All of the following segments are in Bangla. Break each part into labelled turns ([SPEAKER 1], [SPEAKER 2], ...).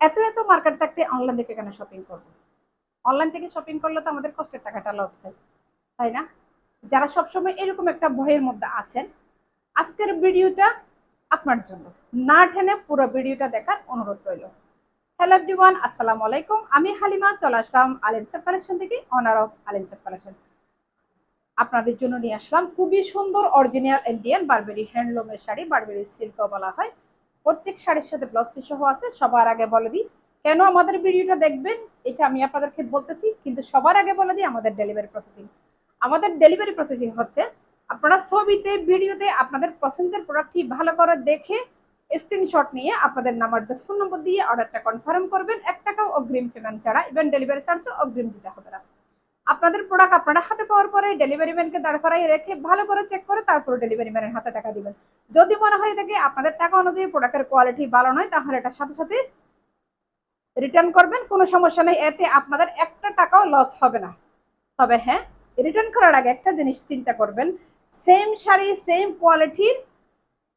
[SPEAKER 1] এত এত মার্কেট থাকতে অনলাইন থেকে কেন শপিং করব? অনলাইন থেকে শপিং করলে তো আমাদের কষ্টের টাকাটা লস হয়, তাই না? যারা সবসময় এরকম একটা ভয়ের মধ্যে আছেন, আজকের ভিডিওটা আপনার জন্য। না টেনে পুরো ভিডিওটা দেখার অনুরোধ রইল। হ্যালো এভরিওয়ান, আসসালামু আলাইকুম। আমি হালিমা, চলে আসলাম আলেনসেফ কালেকশন থেকে, অনার অফ আলেনসেফ কালেকশন। আপনাদের জন্য নিয়ে আসলাম খুবই সুন্দর অরিজিনাল ইন্ডিয়ান বারবেরি হ্যান্ডলুমের শাড়ি, বারবেরি সিল্কও বলা হয়। প্রত্যেক শাড়ির সাথে ব্লাউজ পিস সহ আছে। সবার আগে বলে দিই কেন আমাদের ভিডিওটা দেখবেন, এটা আমি আপনাদেরকে বলতেছি, কিন্তু সবার আগে বলে দিই আমাদের ডেলিভারি প্রসেসিং। আমাদের ডেলিভারি প্রসেসিং হচ্ছে, আপনারা ছবিতে ভিডিওতে আপনাদের পছন্দের প্রোডাক্টটি ভালো করে দেখে স্ক্রিনশট নিয়ে আপনাদের নাম্বার ফোন নম্বর দিয়ে অর্ডারটা কনফার্ম করবেন। 1 টাকাও অগ্রিম পেমেন্ট ছাড়া, ইভেন ডেলিভারি চার্জও অগ্রিম দিতে হবে না। আপনাদের প্রোডাক্ট আপনারা হাতে পাওয়ার পরে ডেলিভারি ম্যানকে দাঁড় করাই রেখে ভালো করে চেক করে তারপরে ডেলিভারি ম্যানের হাতে টাকা দিবেন। যদি মনে হয় থাকে আপনাদের টাকা অনুযায়ী প্রোডাক্টের কোয়ালিটি ভালো নয়, তাহলে এটা সাথে সাথে রিটার্ন করবেন, কোনো সমস্যা নেই, এতে আপনাদের 1 টাকাও লস হবে না। তবে হ্যাঁ, রিটার্ন করার আগে একটা জিনিস চিন্তা করবেন, সেম শাড়ি সেম কোয়ালিটির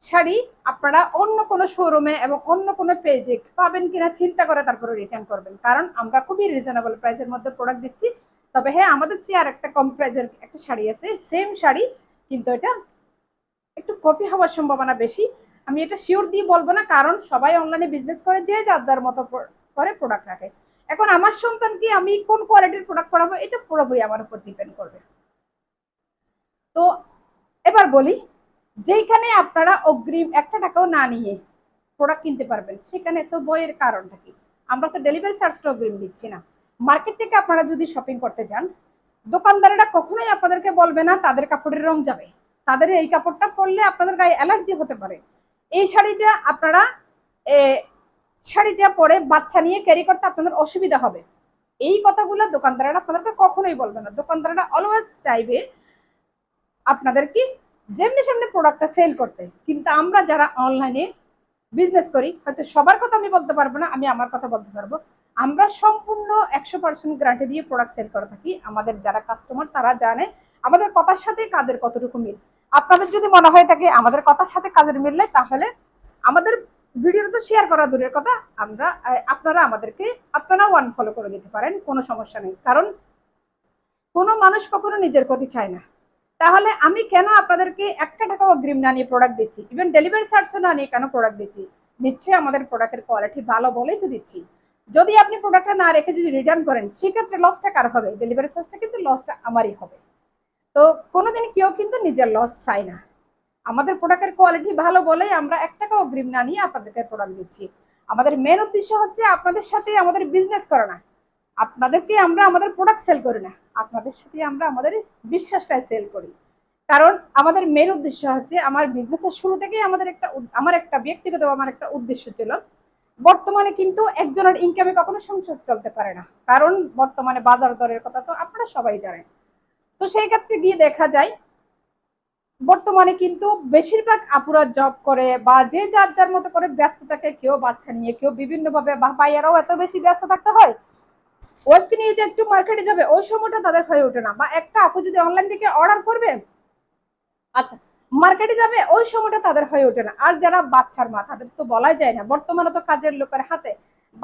[SPEAKER 1] শাড়ি আপনারা অন্য কোনো শোরুমে এবং অন্য কোনো পেজে পাবেন কিনা চিন্তা করে তারপরে রিটার্ন করবেন, কারণ আমরা খুবই রিজনেবল প্রাইসের মধ্যে প্রোডাক্ট দিচ্ছি। তবে হ্যাঁ, আমাদের চেয়ে আর একটা কম প্রাইসের একটা শাড়ি আছে, সেম শাড়ি, কিন্তু এটা একটু কপি হওয়ার সম্ভাবনা বেশি। আমি এটা শিওর দিয়ে বলবো না, কারণ সবাই অনলাইনে বিজনেস করে, যে যার যার মতো করে প্রোডাক্ট রাখে। এখন আমার সন্তানকে আমি কোন কোয়ালিটির প্রোডাক্ট পরাবো, এটা পুরোপুরি আমার উপর ডিপেন্ড করবে। তো এবার বলি, যেখানে আপনারা অগ্রিম 1 টাকাও না নিয়ে প্রোডাক্ট কিনতে পারবেন, সেখানে তো বইয়ের কারণটা কি? আমরা তো ডেলিভারি চার্জটা অগ্রিম দিচ্ছি না। মার্কেট থেকে আপনারা যদি শপিং করতে যান, দোকানদারেরা কখনোই আপনাদেরকে বলবে না তাদের কাপড়ের রং যাবে, তাদের এই কাপড়টা পরলে আপনাদের গায়ে অ্যালার্জি হতে পারে, এই শাড়িটা আপনারা শাড়িটা পরে বাচ্চা নিয়ে ক্যারি করতে আপনাদের অসুবিধা হবে। এই কথাগুলো দোকানদারেরা আপনাদেরকে কখনোই বলবে না। দোকানদারেরা অলওয়েজ চাইবে আপনাদের কি যেমনি সেমনি প্রোডাক্টটা সেল করতে। কিন্তু আমরা যারা অনলাইনে বিজনেস করি, হয়তো সবার কথা আমি বলতে পারবো না, আমি আমার কথা বলতে পারবো, আমরা সম্পূর্ণ 100% গ্যারান্টি দিয়ে প্রোডাক্ট সেল করে থাকি। আমাদের যারা কাস্টমার তারা জানে আমাদের কথার সাথে কাজের কতটুকু মিল। আপনাদের যদি মনে হয় থাকে আমাদের কথার সাথে কাজের মিল নেই, তাহলে আমাদের ভিডিও তো শেয়ার করা দূরের কথা, আমরা আপনারা আমাদেরকে আপনারা ওয়ান ফলো করে দিতে পারেন, কোনো সমস্যা নেই। কারণ কোনো মানুষ কখনো নিজের ক্ষতি চায় না। তাহলে আমি কেন আপনাদেরকে 1 টাকাও অগ্রিম না নিয়ে প্রোডাক্ট দিচ্ছি, ইভেন ডেলিভারি চার্জও না নিয়ে কেন প্রোডাক্ট দিচ্ছি? নিশ্চয়ই আমাদের প্রোডাক্টের কোয়ালিটি ভালো বলেই তো দিচ্ছি। যদি আপনি প্রোডাক্টটা না রেখে যদি রিটার্ন করেন, সেক্ষেত্রে লসটা কার হবে? ডেলিভারি চার্জটা কিন্তু লসটা আমারই হবে। তো কোনোদিন কেউ কিন্তু নিজের লস চায় না। আমাদের প্রোডাক্টের কোয়ালিটি ভালো বলেই আমরা 1 টাকা অগ্রিম না নিয়ে আপনাদেরকে প্রোডাক্ট দিচ্ছি। আমাদের মেন উদ্দেশ্য হচ্ছে আপনাদের সাথে আমাদের বিজনেস করা না, আপনাদেরকে আমরা আমাদের প্রোডাক্ট সেল করি না, আপনাদের সাথে আমরা আমাদের বিশ্বাসটাই সেল করি। কারণ আমাদের মেন উদ্দেশ্য হচ্ছে, আমার বিজনেসের শুরু থেকেই আমার একটা ব্যক্তিগত আমার একটা উদ্দেশ্য ছিল। বর্তমানে কিন্তু একজনের ইনকামে কখনো সংসার চলতে পারে না, কারণ বর্তমানে বাজার দরের কথা তো আপনারা সবাই জানেন। তো সেই ক্ষেত্রে গিয়ে দেখা যায় বর্তমানে কিন্তু বেশিরভাগ আপুরা জব করে বা যে যার যার মতো করে ব্যস্ত থাকে, কেউ বাচ্চা নিয়ে, কেউ বিভিন্ন ভাবে, বা ভাইয়ারাও এত বেশি ব্যস্ত থাকতে হয়, ওয়াইফকে নিয়ে যে একটু মার্কেটে যাবে ওই সময়টা তাদের হয়ে ওঠে না। বা একটা আপু যদি অনলাইন থেকে অর্ডার করবে, আচ্ছা, মার্কেটে যাবে ওই সময়টা তাদের হয়ে ওঠে না। আর যারা বাচ্চার মা, তাদের তো বলাই যায় না, বর্তমানে তো কাজের লোকের হাতে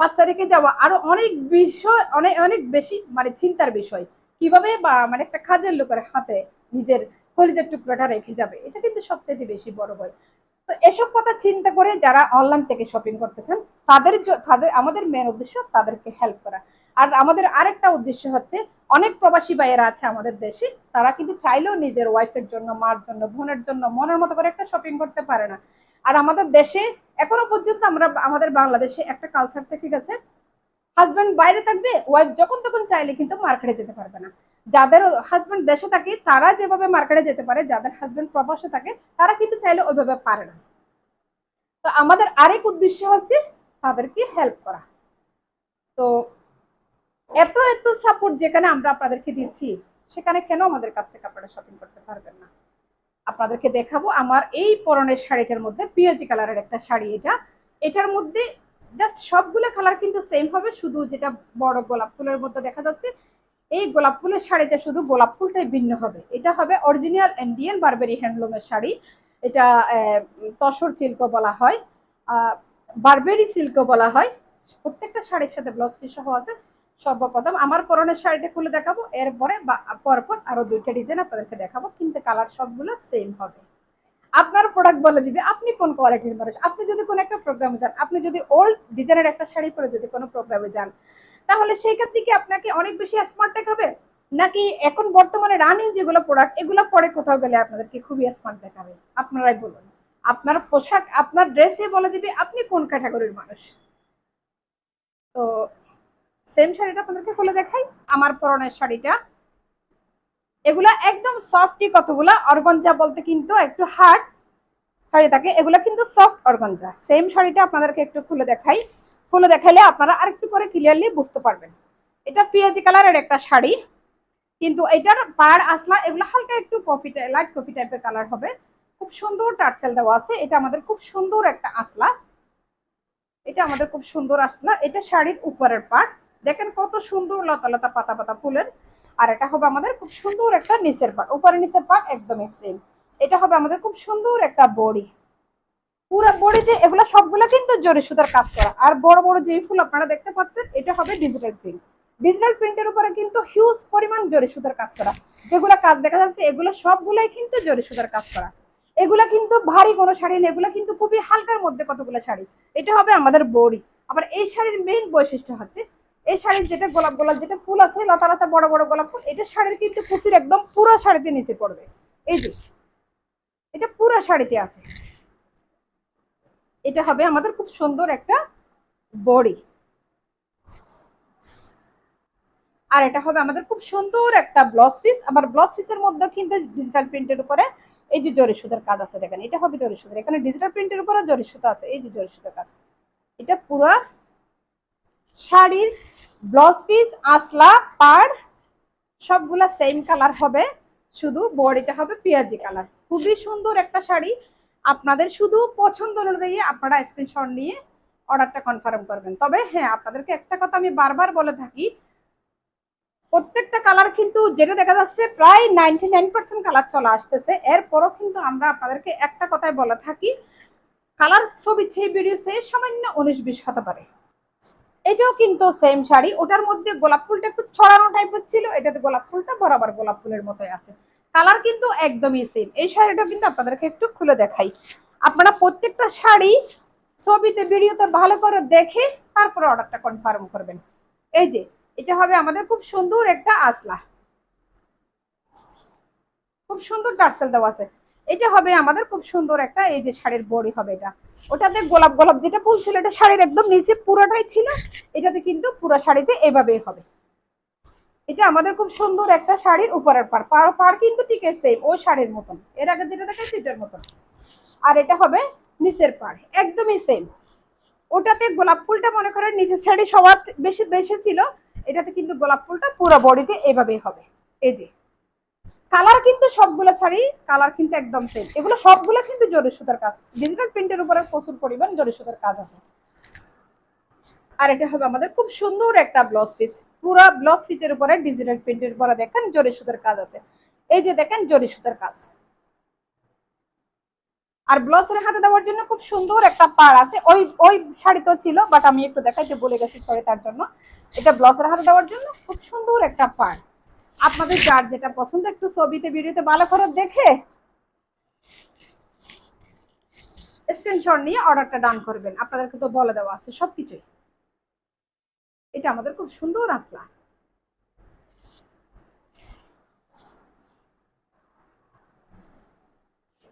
[SPEAKER 1] বাচ্চা রেখে যাওয়া আরো অনেক বিষয়, অনেক অনেক বেশি মানে চিন্তার বিষয়। কিভাবে বা মানে একটা কাজের লোকের হাতে নিজের কলিজার টুকরাটা রেখে যাবে, এটা কিন্তু সবচেয়ে বেশি বড় ভয়। তো এসব কথা চিন্তা করে যারা অনলাইন থেকে শপিং করতেছেন, তাদের আমাদের মেন উদ্দেশ্য তাদেরকে হেল্প করা। আর আমাদের আরেকটা উদ্দেশ্য হচ্ছে, অনেক প্রবাসী ভাইয়েরা আছে আমাদের দেশে, তারা কিন্তু চাইলেও নিজের ওয়াইফের জন্য, মার জন্য, বোনের জন্য মনের মতো করে একটা শপিং করতে পারে না। আর আমাদের দেশে এখনো পর্যন্ত আমরা আমাদের বাংলাদেশে একটা কালচার থেকে গেছে, হাজব্যান্ড বাইরে থাকবে, ওয়াইফ যখন তখন চাইলে কিন্তু মার্কেটে যেতে পারবে না। যাদের হাজব্যান্ড দেশে থাকে তারা যেভাবে মার্কেটে যেতে পারে, যাদের হাজব্যান্ড প্রবাসে থাকে তারা কিন্তু চাইলে ওইভাবে পারে না। তো আমাদের আরেক উদ্দেশ্য হচ্ছে তাদেরকে হেল্প করা। তো এত এত সাপোর্ট যেখানে আমরা আপনাদেরকে দিচ্ছি, সেখানে কেন আমাদের কাছ থেকে আপনারা শপিং করতে পারবেন না? আপনাদেরকে দেখাবো আমার এই পরনের শাড়িটার মধ্যে পিয়াজি কালারের একটা শাড়ি। এটার মধ্যে জাস্ট সবগুলো কালার কিন্তু সেম হবে, শুধু যেটা বড় গোলাপ ফুলের মধ্যে দেখা যাচ্ছে, এই গোলাপ ফুলের শাড়িতে শুধু গোলাপ ফুলটাই ভিন্ন হবে। এটা হবে অরিজিনাল ইন্ডিয়ান বারবেরি হ্যান্ডলুমের শাড়ি। এটা তসর সিল্কও বলা হয়, বারবেরি সিল্কও বলা হয়। প্রত্যেকটা শাড়ির সাথে ব্লাউজ পিস সহ আছে। সর্বপ্রথম আমার পরনের শাড়িটা খুলে দেখাবো, এরপরে পরপর আরো 2টা ডিজাইন আপনাদেরকে দেখাবো, কিন্তু কালার সবগুলো সেম হবে। আপনার প্রোডাক্ট বলে দিবে আপনি কোন কোয়ালিটির মানুষ। আপনি যদি কোনো একটা প্রোগ্রামে যান, আপনি যদি ওল্ড ডিজাইনের একটা শাড়ি পরে যদি কোনো প্রোগ্রামে যান, তাহলে সেই ক্ষেত্রে কি আপনাকে অনেক বেশি স্মার্ট দেখাবে, নাকি এখন বর্তমানে রানিং যেগুলো প্রোডাক্ট এগুলো পরে কোথাও গেলে আপনাদেরকে খুবই স্মার্ট দেখাবে? আপনারাই বলুন। আপনার পোশাক আপনার ড্রেসে বলে দিবে আপনি কোন ক্যাটাগরির মানুষ। তো সেম শাড়িটা আপনাদেরকে খুলে দেখাই। আমার পরনের শাড়িটা, এগুলা একদম সফটি, কতগুলা অর্গনজা বলতে কিন্তু একটু হার্ড হয়ে থাকে, এগুলা কিন্তু সফট অর্গনজা। সেম শাড়িটা আপনাদেরকে একটু খুলে দেখাই, খুলে দেখাইলে আপনারা আরেকটু করে ক্লিয়ারলি বুঝতে পারবেন। এটা পেঁয়াজি কালারের একটা শাড়ি, কিন্তু এটার পাড় আসলা এগুলো হালকা একটু কফি, লাইট কফি টাইপের কালার হবে। খুব সুন্দর টার্সেল দেওয়া আছে। এটা আমাদের খুব সুন্দর একটা আসলা, এটা আমাদের খুব সুন্দর আসলা। এটা শাড়ির উপরের পার্ট, দেখেন কত সুন্দর লতা লতা পাতা পাতা ফুলের। আর এটা হবে আমাদের খুব সুন্দর একটা নিচের পার্ট, উপরে নিচের পার্ট একদমই সেম। এটা হবে আমাদের খুব সুন্দর একটা বডি, পুরো বডিতে এগুলো সবগুলো কিন্তু জরি সুতার কাজ করা। আর বড় বড় যে ফুল আপনারা দেখতে পাচ্ছেন এটা হবে ডিজিটাল প্রিন্ট। ডিজিটাল প্রিন্টের উপরে কিন্তু হিউজ পরিমাণ জরি সুতার কাজ করা। যেগুলো কাজ দেখা যাচ্ছে এগুলো সবগুলাই কিন্তু জরি সুতার কাজ করা। এগুলা কিন্তু ভারী কোনো শাড়ি নেই, এগুলো কিন্তু খুবই হালকার মধ্যে কতগুলো শাড়ি। এটা হবে আমাদের বডি। আবার এই শাড়ির মেইন বৈশিষ্ট্য হচ্ছে এই শাড়ির যেটা গোলাপ গোলাপ যেটা ফুল আছে, লতা লতা বড় বড় গোলাপ ফুল, এটা শাড়ির কিন্তু কুচির একদম পুরো শাড়িতে নিচে পড়বে। এই যে এটা পুরো শাড়িতে আছে। এটা হবে আমাদের খুব সুন্দর একটা বডি। আর এটা হবে আমাদের খুব সুন্দর একটা ব্লাউজ পিস। আবার ব্লাউজ পিসের মধ্যে কিন্তু ডিজিটাল প্রিন্টের উপরে এই যে জরি সুতার কাজ আছে, দেখেন এটা হবে জরি সুতার, এখানে ডিজিটাল প্রিন্টের উপরে জরি সুতা আছে, এই যে জরি সুতার কাজ। এটা পুরো শাড়ির ব্লাউজ পিস, আসলা, পাড় সবগুলা সেম কালার হবে, শুধু বডিটা হবে পেঁয়াজি কালার। খুবই সুন্দর একটা শাড়ি। আপনাদের শুধু পছন্দ অনুযায়ী আপনারা স্ক্রিনশট নিয়ে অর্ডারটা কনফার্ম করবেন। তবে হ্যাঁ, আপনাদেরকে একটা কথা আমি বারবার বলে থাকি, প্রত্যেকটা কালার কিন্তু যেটা দেখা যাচ্ছে প্রায় 99% কালার চলে আসতেছে, এরপরও কিন্তু আমরা আপনাদেরকে একটা কথাই বলে থাকি, কালার ছবি চেয়ে ভিডিও চেয়ে সামান্য 19-20 হতে পারে। এটাও কিন্তু সেম শাড়ি, ওটার মধ্যে গোলাপ ফুলটা একটু ছড়ানো টাইপের ছিল, এটাতে গোলাপ ফুলটা বরাবর গোলাপ ফুলের মতোই আছে। কালার কিন্তু একদমই সেম। এই শাড়িটা কিন্তু আপনাদেরকে একটু খুলে দেখাই। আপনারা প্রত্যেকটা শাড়ি ছবিতে ভিডিওতে ভালো করে দেখে তারপরে অর্ডারটা কনফার্ম করবেন। এই যে এটা হবে আমাদের খুব সুন্দর একটা আসলা, খুব সুন্দর টার্সেল দেওয়া আছে। এটা হবে আমাদের খুব সুন্দর একটা, এই যে শাড়ির বডি হবে এটা। ওটাতে গোলাপ গোলাপ যেটা ফুল ছিল এটা শাড়ির একদম নিচে পুরোটাই ছিল, এটাতে কিন্তু পুরো শাড়িতে এভাবেই হবে। এটা আমাদের খুব সুন্দর একটা শাড়ির উপরের পাড় কিন্তু ঠিক সেম ওই শাড়ির মতন, এর আগে যেটা দেখাচ্ছি এটার মতন। আর এটা হবে নিচের পাড় একদমই সেম। ওটাতে গোলাপ ফুলটা মনে করেন নিচের শাড়ি সবার বেশি বেশি ছিল, এটাতে কিন্তু গোলাপ ফুলটা পুরো বডিতে এভাবেই হবে। এই যে কালার কিন্তু সবগুলো শাড়ি কালার কিন্তু একদম সেম, এগুলো সবগুলো কিন্তু জরি সুতার কাজ। ডিজিটাল প্রিন্টের উপরে প্রচুর পরিমাণ জরি সুতার কাজ আছে। আর এটা হবে আমাদের খুব সুন্দর একটা ব্লাউজ পিস, পুরো ব্লাউজ পিসের উপরে ডিজিটাল প্রিন্টের উপরে দেখেন জরি সুতার কাজ আছে। এই যে দেখেন জরি সুতার কাজ। আর ব্লাউজের হাতে দেওয়ার জন্য খুব সুন্দর একটা পাড় আছে, ওই ওই শাড়িতেও ছিল বাট আমি একটু দেখাইতে বলে গেছি সরি তার জন্য। এটা ব্লাউজের হাতে দেওয়ার জন্য খুব সুন্দর একটা পাড়। আপনাদের যার যেটা পছন্দ একটু ছবিতে ভিডিওতে ভালো করে দেখে স্ক্রিনশট নিয়ে অর্ডারটা ডান করবেন। আপনাদেরকে তো বলে দেওয়া আছে সবকিছুই। এটা আমাদের খুব সুন্দর আসলা।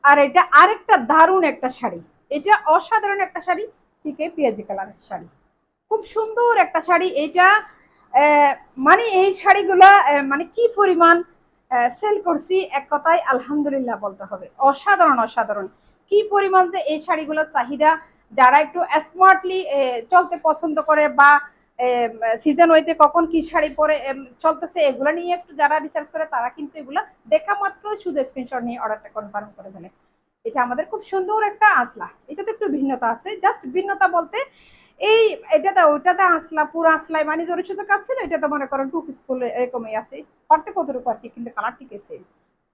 [SPEAKER 1] আর এটা আরেকটা দারুণ একটা শাড়ি, এটা অসাধারণ একটা শাড়ি, ঠিক পেঁয়াজি কালারের শাড়ি, খুব সুন্দর একটা শাড়ি। এটা মানে এই শাড়িগুলা মানে কি পরিমাণ সেল করছি, এক কথায় আলহামদুলিল্লাহ বলতে হবে। অসাধারণ অসাধারণ, কি পরিমাণ যে এই শাড়িগুলোর চাহিদা। যারা একটু স্মার্টলি চলতে পছন্দ করে বা সিজন ওয়েতে কখন কি শাড়ি পরে চলতেছে এগুলো নিয়ে একটু যারা রিসার্চ করে তারা কিন্তু এগুলো দেখা মাত্র শুধু স্ক্রিনশট নিয়ে অর্ডারটা কনফার্ম করে ফেলে। এটা আমাদের খুব সুন্দর একটা আসলা, এটাতে একটু ভিন্নতা আছে, জাস্ট ভিন্নতা বলতে এই এটাতে ওইটাতে আসলা পুরো আসলাই মানে জরি সুতোর কাজ ছিল, এটাতে মনে করেন টু পিস ফুল এরকমই আছে, পারতে কতটুকু আর কি, কিন্তু কালার ঠিক সেম।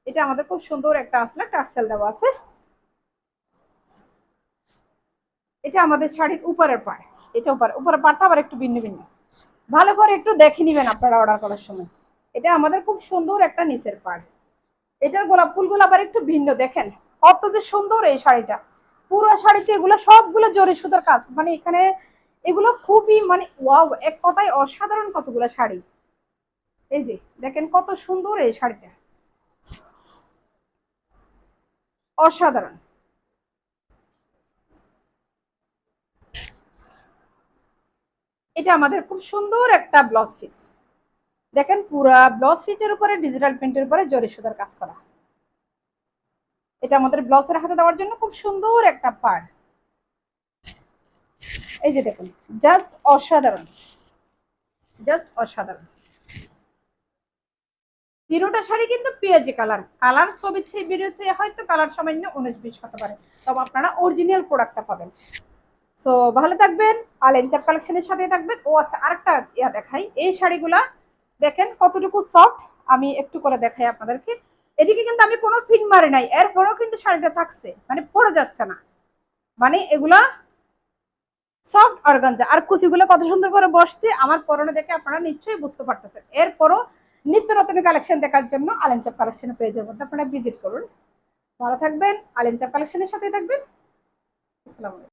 [SPEAKER 1] এটা আমাদের খুব সুন্দর একটা আসলা টার্সেল দেওয়া আছে। এটা আমাদের শাড়ির উপরের পাড়, এটা উপরের পাড়টা আবার একটু ভিন্ন ভিন্ন, ভালো করে একটু দেখে নিবেন আপনারা অর্ডার করার সময়। এটা আমাদের খুব সুন্দর একটা নিচের পাড়, এটার গোলাপ ফুলগুলো আবার একটু ভিন্ন, দেখেন কত যে সুন্দর এই শাড়িটা। পুরো শাড়িতে এগুলো সবগুলো জরি সুতার কাজ, মানে এখানে এগুলো খুবই মানে ওয়াও, এক কথায় অসাধারণ কতগুলো শাড়ি। এই যে দেখেন কত সুন্দর এই শাড়িটা, অসাধারণ। এটা আমাদের খুব সুন্দর একটা ব্লাউজ পিস, দেখেন পুরা ব্লাউজ পিসের উপরে ডিজিটাল প্রিন্টের উপরে জরি সুতার কাজ করা। এটা আমাদের ব্লাউজের হাতে দেওয়ার জন্য খুব সুন্দর একটা পাড়। এই যে দেখুন, জাস্ট অসাধারণ, জাস্ট অসাধারণ। তিনোটা শাড়ি কিন্তু পেঁয়াজি কালার, কালার ছবি ভিডিও চেয়ে হয়তো কালার সামান্য 19-20 হতে পারে, তবে আপনারা অরিজিনাল প্রোডাক্টটা পাবেন। সো ভালো থাকবেন, আলেনচাপ কালেকশনের সাথে থাকবেন। ও আচ্ছা, আরেকটা ইয়া দেখাই, এই শাড়িগুলা দেখেন কতটুকু সফট, আমি একটু করে দেখাই আপনাদেরকে। এদিকে কিন্তু আমি কোনো ফিন মারি নাই, এরপরেও কিন্তু শাড়িটা থাকছে, মানে পড়ে যাচ্ছে না, মানে এগুলা সফট অর্গানজা। আর কুচিগুলো কত সুন্দর করে বসছে আমার পরনে দেখে আপনারা নিশ্চয়ই বুঝতে পারতেছেন। এরপরও নিত্য নতুন কালেকশন দেখার জন্য আলেনচাপ কালেকশনের পেজের মধ্যে আপনারা ভিজিট করুন। ভালো থাকবেন, আলেনচাপ কালেকশনের সাথে থাকবেন। আসসালামু আলাইকুম।